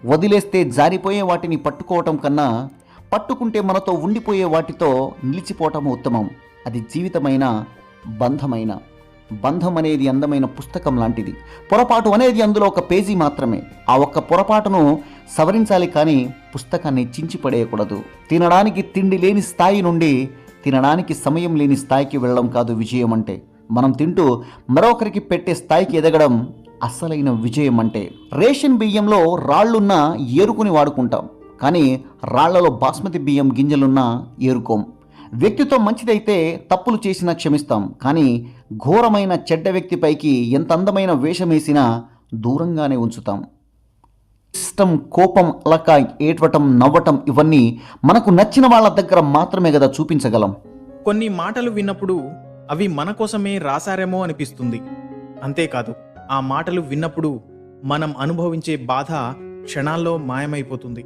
వదిలేస్తే జారిపోయే వాటిని పట్టుకోవటం కన్నా పట్టుకుంటే మనతో ఉండిపోయే వాటితో నిలిచిపోవటం ఉత్తమం. అది జీవితమైన బంధమైన. బంధం అనేది అందమైన పుస్తకం లాంటిది. పొరపాటు అనేది అందులో ఒక పేజీ మాత్రమే. ఆ ఒక్క పొరపాటును సవరించాలి, కానీ పుస్తకాన్ని చించిపడేయకూడదు. తినడానికి తిండి లేని స్థాయి నుండి తినడానికి సమయం లేని స్థాయికి వెళ్ళడం కాదు విజయం అంటే. మనం తింటూ మరొకరికి పెట్టే స్థాయికి ఎదగడం అసలైన విజయం అంటే. రేషన్ బియ్యంలో రాళ్లున్న ఏరుకుని వాడుకుంటాం, కానీ రాళ్లలో బాస్మతి బియ్యం గింజలున్నా ఏరుకోం. వ్యక్తిత్వం మంచిదైతే తప్పులు చేసినా క్షమిస్తాం, కానీ ఘోరమైన చెడ్డ వ్యక్తిపైకి ఎంత అందమైన వేషం వేసినా దూరంగానే ఉంచుతాం. ఇష్టం, కోపం, అలక, ఏడవటం, నవ్వటం ఇవన్నీ మనకు నచ్చిన వాళ్ళ దగ్గర మాత్రమే కదా చూపించగలం. కొన్ని మాటలు విన్నప్పుడు అవి మన కోసమే రాశారేమో అనిపిస్తుంది. అంతేకాదు, ఆ మాటలు విన్నప్పుడు మనం అనుభవించే బాధ క్షణాల్లో మాయమైపోతుంది.